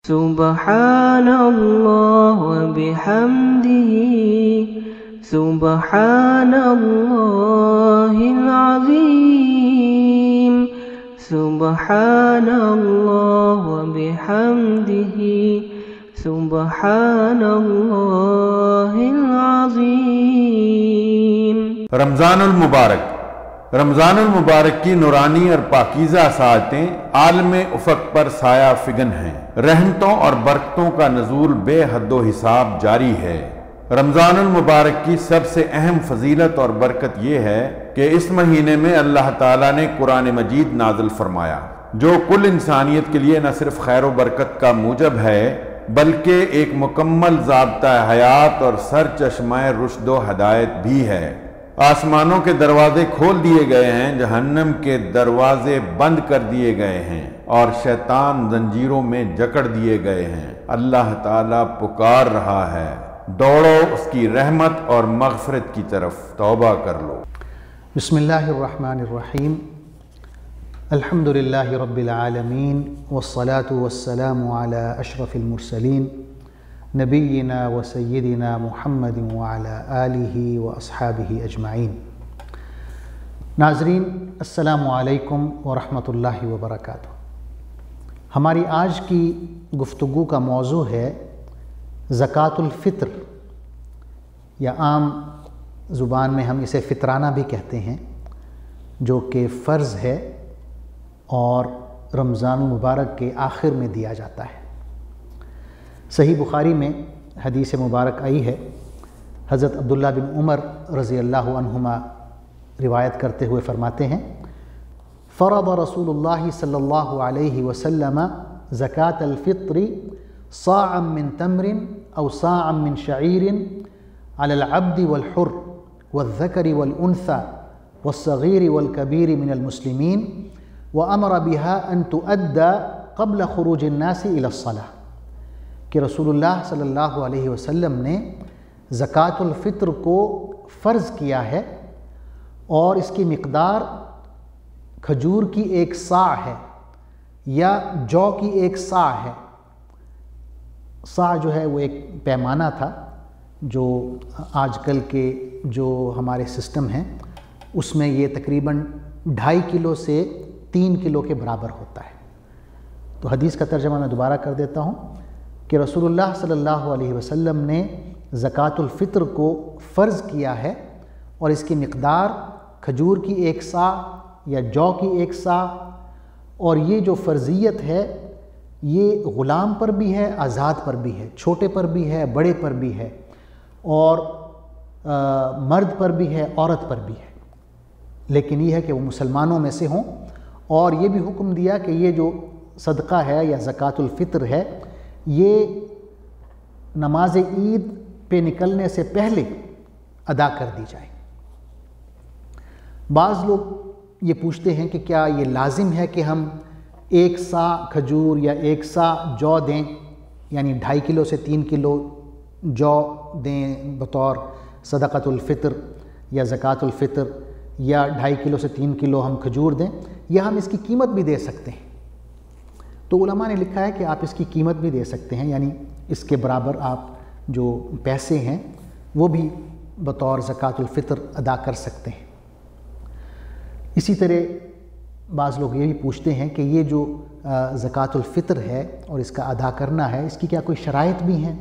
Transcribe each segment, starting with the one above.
سبحان اللہ وبحمدہ سبحان اللہ العظیم سبحان اللہ وبحمدہ سبحان اللہ العظیم۔ رمضان المبارک رمضان المبارک کی نورانی اور پاکیزہ ساعتیں عالم افق پر سایہ فگن ہیں۔ رحمتوں اور برکتوں کا نزول بے حد و حساب جاری ہے۔ رمضان المبارک کی سب سے اہم فضیلت اور برکت یہ ہے کہ اس مہینے میں اللہ تعالیٰ نے قرآن مجید نازل فرمایا، جو کل انسانیت کے لیے نہ صرف خیر و برکت کا موجب ہے بلکہ ایک مکمل ضابطہ حیات اور سرچشمہ رشد و ہدایت بھی ہے۔ آسمانوں کے دروازے کھول دیے گئے ہیں، جہنم کے دروازے بند کر دیے گئے ہیں اور شیطان زنجیروں میں جکڑ دیے گئے ہیں۔ اللہ تعالیٰ پکار رہا ہے، دوڑو اس کی رحمت اور مغفرت کی طرف، توبہ کر لو۔ بسم اللہ الرحمن الرحیم۔ الحمدللہ رب العالمین والصلاة والسلام علی اشرف المرسلین نبینا و سیدنا محمد وعلی آلہ و اصحابہ اجمعین۔ ناظرین السلام علیکم ورحمۃ اللہ وبرکاتہ۔ ہماری آج کی گفتگو کا موضوع ہے زکوٰۃ الفطر، یا عام زبان میں ہم اسے فطرانہ بھی کہتے ہیں، جو کہ فرض ہے اور رمضان المبارک کے آخر میں دیا جاتا ہے۔ صحیح بخاری میں حدیث مبارک آئی ہے، حضرت عبداللہ بن عمر رضی اللہ عنہما روایت کرتے ہوئے فرماتے ہیں، فرض رسول اللہ صلی اللہ علیہ وسلم زکاة الفطر صاعا من تمر او صاعا من شعیر على العبد والحر والذکر والانثى والصغیر والکبیر من المسلمین وامر بها ان تؤدى قبل خروج الناس الى الصلاة، کہ رسول اللہ صلی اللہ علیہ وسلم نے زکوٰۃ الفطر کو فرض کیا ہے، اور اس کی مقدار کھجور کی ایک صاع ہے یا جو کی ایک صاع ہے۔ صاع جو ہے وہ ایک پیمانہ تھا جو آج کل کے جو ہمارے سسٹم ہیں اس میں یہ تقریباً 2.5 کلو سے 3 کلو کے برابر ہوتا ہے۔ تو حدیث کا ترجمہ میں دوبارہ کر دیتا ہوں کہ رسول اللہ صلی اللہ علیہ وسلم نے زکوٰۃ الفطر کو فرض کیا ہے، اور اس کی مقدار کھجور کی 1 صاع یا جو کی 1 صاع، اور یہ جو فرضیت ہے یہ غلام پر بھی ہے، آزاد پر بھی ہے، چھوٹے پر بھی ہے، بڑے پر بھی ہے، اور مرد پر بھی ہے، عورت پر بھی ہے، لیکن یہ ہے کہ وہ مسلمانوں میں سے ہوں۔ اور یہ بھی حکم دیا کہ یہ جو صدقہ ہے یا زکوٰۃ الفطر ہے یہ نماز عید پہ نکلنے سے پہلے ادا کر دی جائے۔ بعض لوگ یہ پوچھتے ہیں کہ کیا یہ لازم ہے کہ ہم 1 صاع کھجور یا 1 صاع جو دیں، یعنی 2.5 کلو سے 3 کلو جو دیں بطور صدقۃ الفطر یا زکوٰۃ الفطر، یا 2.5 کلو سے 3 کلو ہم کھجور دیں، یا ہم اس کی قیمت بھی دے سکتے ہیں؟ تو علماء نے لکھا ہے کہ آپ اس کی قیمت بھی دے سکتے ہیں، یعنی اس کے برابر آپ جو پیسے ہیں وہ بھی بطور زکوٰۃ الفطر ادا کر سکتے ہیں۔ اسی طرح بعض لوگ یہ بھی پوچھتے ہیں کہ یہ جو زکوٰۃ الفطر ہے اور اس کا ادا کرنا ہے، اس کی کیا کوئی شرائط بھی ہیں؟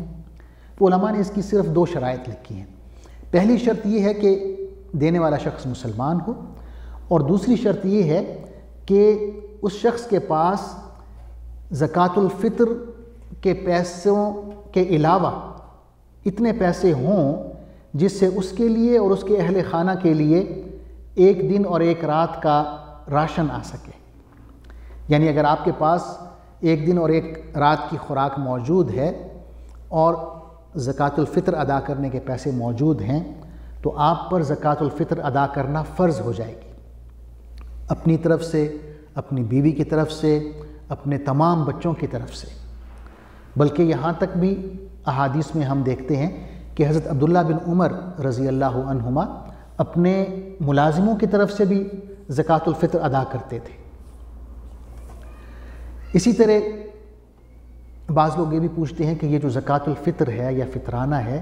تو علماء نے اس کی صرف 2 شرائط لکھی ہیں۔ پہلی شرط یہ ہے کہ دینے والا شخص مسلمان ہو، اور دوسری شرط یہ ہے کہ اس شخص کے پاس زکوٰۃ الفطر کے پیسوں کے علاوہ اتنے پیسے ہوں جس سے اس کے لیے اور اس کے اہل خانہ کے لیے 1 دن اور 1 رات کا راشن آ سکے۔ یعنی اگر آپ کے پاس 1 دن اور 1 رات کی خوراک موجود ہے اور زکوٰۃ الفطر ادا کرنے کے پیسے موجود ہیں، تو آپ پر زکوٰۃ الفطر ادا کرنا فرض ہو جائے گی، اپنی طرف سے، اپنی بیوی کی طرف سے، اپنے تمام بچوں کی طرف سے۔ بلکہ یہاں تک بھی احادیث میں ہم دیکھتے ہیں کہ حضرت عبداللہ بن عمر رضی اللہ عنہما اپنے ملازموں کی طرف سے بھی زکوٰۃ الفطر ادا کرتے تھے۔ اسی طرح بعض لوگ یہ بھی پوچھتے ہیں کہ یہ جو زکوٰۃ الفطر ہے یا فطرانہ ہے،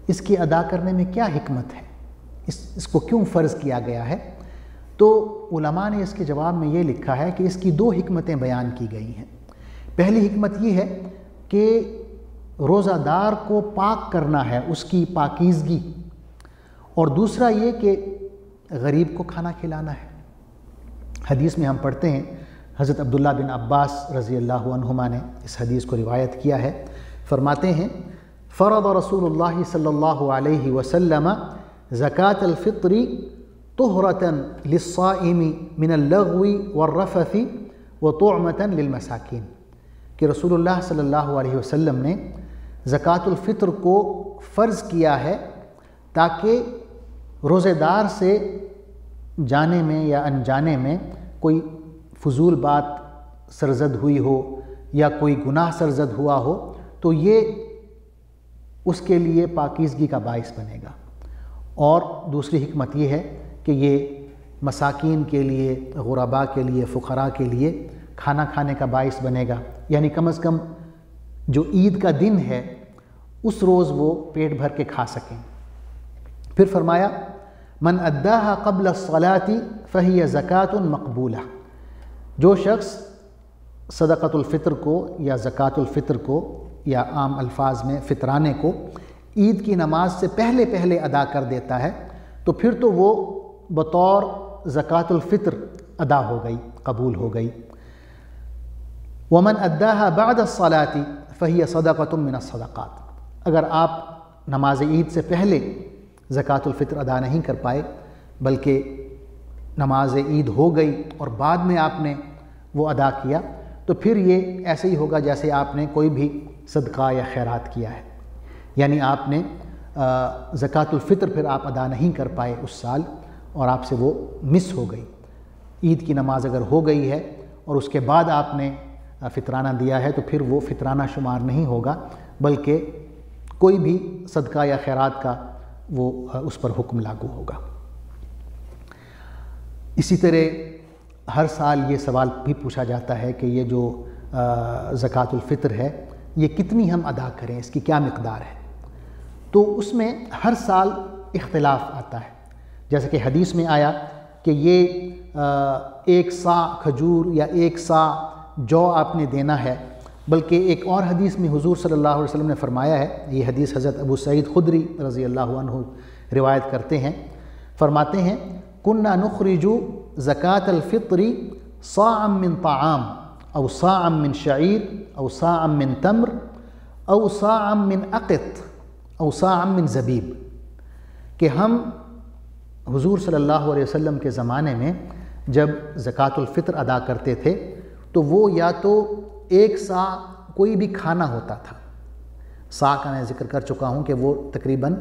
اس کی ادا کرنے میں کیا حکمت ہے، اس کو کیوں فرض کیا گیا ہے؟ تو علماء نے اس کے جواب میں یہ لکھا ہے کہ اس کی دو حکمتیں بیان کی گئی ہیں۔ پہلی حکمت یہ ہے کہ روزہ دار کو پاک کرنا ہے، اس کی پاکیزگی، اور دوسرا یہ کہ غریب کو کھانا کھلانا ہے۔ حدیث میں ہم پڑھتے ہیں، حضرت عبداللہ بن عباس رضی اللہ عنہما نے اس حدیث کو روایت کیا ہے، فرماتے ہیں فرض رسول اللہ صلی اللہ علیہ وسلم زکاة الفطر طہرة للصائم من اللغو والرفث وطعمة للمساکین، کہ رسول اللہ صلی اللہ علیہ وسلم نے زکوٰۃ الفطر کو فرض کیا ہے تاکہ روزے دار سے جانے میں یا انجانے میں کوئی فضول بات سرزد ہوئی ہو یا کوئی گناہ سرزد ہوا ہو تو یہ اس کے لیے پاکیزگی کا باعث بنے گا، اور دوسری حکمت یہ ہے کہ یہ مساکین کے لیے، غرباء کے لیے، فقراء کے لیے کھانا کھانے کا باعث بنے گا، یعنی کم از کم جو عید کا دن ہے اس روز وہ پیٹ بھر کے کھا سکیں۔ پھر فرمایا من اداہا قبل الصلاۃ فہی زکوٰۃ مقبولہ، جو شخص صدقۃ الفطر کو یا زکوٰۃ الفطر کو یا عام الفاظ میں فطرانے کو عید کی نماز سے پہلے ادا کر دیتا ہے تو پھر تو وہ بطور زکوٰۃ الفطر ادا ہو گئی، قبول ہو گئی۔ ومن اداہا بعد الصلاۃ فہی صدقۃ من الصدقات، اگر آپ نماز عید سے پہلے زکوٰۃ الفطر ادا نہیں کر پائے بلکہ نماز عید ہو گئی اور بعد میں آپ نے وہ ادا کیا تو پھر یہ ایسے ہی ہوگا جیسے آپ نے کوئی بھی صدقہ یا خیرات کیا ہے، یعنی آپ نے زکوٰۃ الفطر پھر آپ ادا نہیں کر پائے اس سال اور آپ سے وہ مس ہو گئی۔ عید کی نماز اگر ہو گئی ہے اور اس کے بعد آپ نے فطرانہ دیا ہے تو پھر وہ فطرانہ شمار نہیں ہوگا بلکہ کوئی بھی صدقہ یا خیرات کا وہ اس پر حکم لاگو ہوگا۔ اسی طرح ہر سال یہ سوال بھی پوچھا جاتا ہے کہ یہ جو زکوٰۃ الفطر ہے یہ کتنی ہم ادا کریں، اس کی کیا مقدار ہے؟ تو اس میں ہر سال اختلاف آتا ہے، جیسے کہ حدیث میں آیا کہ یہ 1 صاع کھجور یا 1 صاع جو آپ نے دینا ہے، بلکہ ایک اور حدیث میں حضور صلی اللہ علیہ وسلم نے فرمایا ہے، یہ حدیث حضرت ابو سعید خدری رضی اللہ عنہ روایت کرتے ہیں، فرماتے ہیں كنا نخرج زکاة الفطر صاعا من طعام او صاعا من شعیر او صاعا من تمر او صاعا من اقط او صاعا من زبیب، کہ ہم حضور صلی اللہ علیہ وسلم کے زمانے میں جب زکوٰۃ الفطر ادا کرتے تھے تو وہ یا تو 1 صاع کوئی بھی کھانا ہوتا تھا، صاع کا میں ذکر کر چکا ہوں کہ وہ تقریباً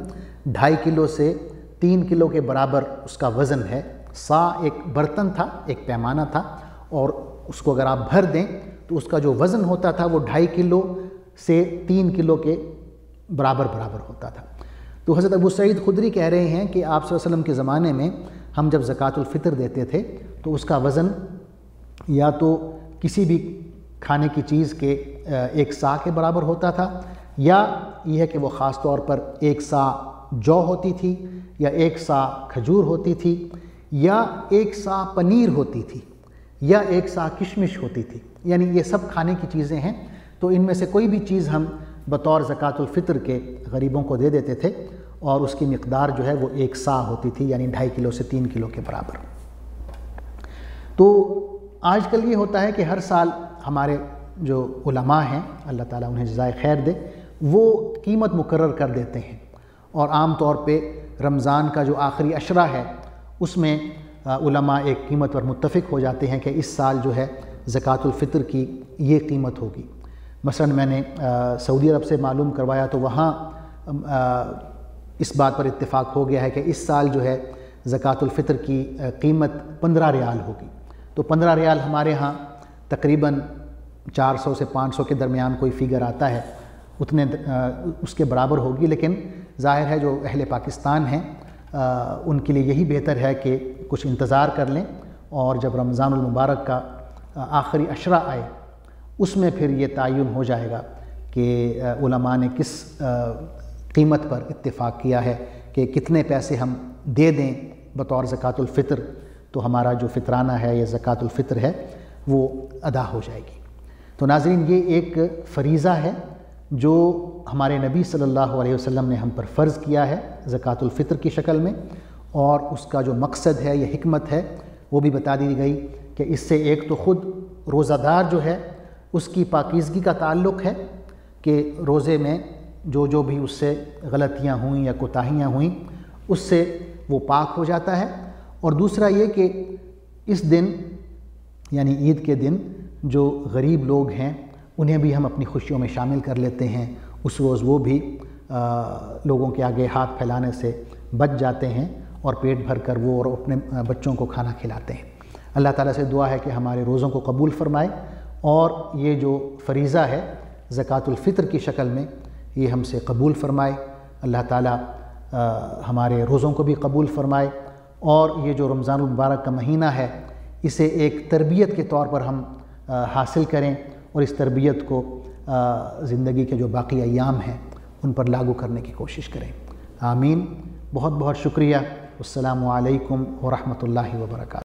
2.5 کلو سے 3 کلو کے برابر اس کا وزن ہے۔ صاع ایک برتن تھا، ایک پیمانہ تھا، اور اس کو اگر آپ بھر دیں تو اس کا جو وزن ہوتا تھا وہ 2.5 کلو سے 3 کلو کے برابر ہوتا تھا۔ تو حضرت ابو سعید خدری کہہ رہے ہیں کہ آپ صلی اللہ علیہ وسلم کے زمانے میں ہم جب زکوٰۃ الفطر دیتے تھے تو اس کا وزن یا تو کسی بھی کھانے کی چیز کے 1 صاع کے برابر ہوتا تھا، یا یہ ہے کہ وہ خاص طور پر 1 صاع جو ہوتی تھی، یا 1 صاع کھجور ہوتی تھی، یا 1 صاع پنیر ہوتی تھی، یا 1 صاع کشمش ہوتی تھی، یعنی یہ سب کھانے کی چیزیں ہیں۔ تو ان میں سے کوئی بھی چیز ہم بطور زکوٰۃ الفطر کے غریبوں کو دے دیتے تھے، اور اس کی مقدار جو ہے وہ 1 صاع ہوتی تھی، یعنی 2.5 کلو سے 3 کلو کے برابر۔ تو آج کل یہ ہوتا ہے کہ ہر سال ہمارے جو علماء ہیں، اللہ تعالیٰ انہیں جزائے خیر دے، وہ قیمت مقرر کر دیتے ہیں، اور عام طور پہ رمضان کا جو آخری عشرہ ہے اس میں علماء ایک قیمت پر متفق ہو جاتے ہیں کہ اس سال جو ہے زکوٰۃ الفطر کی یہ قیمت ہوگی۔ مثلا میں نے سعودی عرب سے معلوم کروایا تو وہاں اس بات پر اتفاق ہو گیا ہے کہ اس سال جو ہے زکوٰۃ الفطر کی قیمت 15 ریال ہوگی۔ تو 15 ریال ہمارے ہاں تقریباً 400 سے 500 کے درمیان کوئی فگر آتا ہے، اتنے اس کے برابر ہوگی، لیکن ظاہر ہے جو اہل پاکستان ہیں ان کے لیے یہی بہتر ہے کہ کچھ انتظار کر لیں، اور جب رمضان المبارک کا آخری عشرہ آئے اس میں پھر یہ تعین ہو جائے گا کہ علماء نے کس قیمت پر اتفاق کیا ہے کہ کتنے پیسے ہم دے دیں بطور زکوٰۃ الفطر تو ہمارا جو فطرانہ ہے یا زکوٰۃ الفطر ہے وہ ادا ہو جائے گی۔ تو ناظرین، یہ ایک فریضہ ہے جو ہمارے نبی صلی اللہ علیہ وسلم نے ہم پر فرض کیا ہے زکوٰۃ الفطر کی شکل میں، اور اس کا جو مقصد ہے یا حکمت ہے وہ بھی بتا دی گئی کہ اس سے ایک تو خود روزہ دار جو ہے اس کی پاکیزگی کا تعلق ہے کہ روزے میں جو بھی اس سے غلطیاں ہوئیں یا کوتاہیاں ہوئیں اس سے وہ پاک ہو جاتا ہے، اور دوسرا یہ کہ اس دن یعنی عید کے دن جو غریب لوگ ہیں انہیں بھی ہم اپنی خوشیوں میں شامل کر لیتے ہیں، اس روز وہ بھی لوگوں کے آگے ہاتھ پھیلانے سے بچ جاتے ہیں اور پیٹ بھر کر وہ اور اپنے بچوں کو کھانا کھلاتے ہیں۔ اللہ تعالیٰ سے دعا ہے کہ ہمارے روزوں کو قبول فرمائے، اور یہ جو فریضہ ہے زکوٰۃ الفطر کی شکل میں یہ ہم سے قبول فرمائے۔ اللہ تعالیٰ ہمارے روزوں کو بھی قبول فرمائے، اور یہ جو رمضان المبارک کا مہینہ ہے اسے ایک تربیت کے طور پر ہم حاصل کریں، اور اس تربیت کو زندگی کے جو باقی ایام ہیں ان پر لاگو کرنے کی کوشش کریں۔ آمین۔ بہت بہت شکریہ۔ السلام علیکم ورحمۃ اللہ وبرکاتہ۔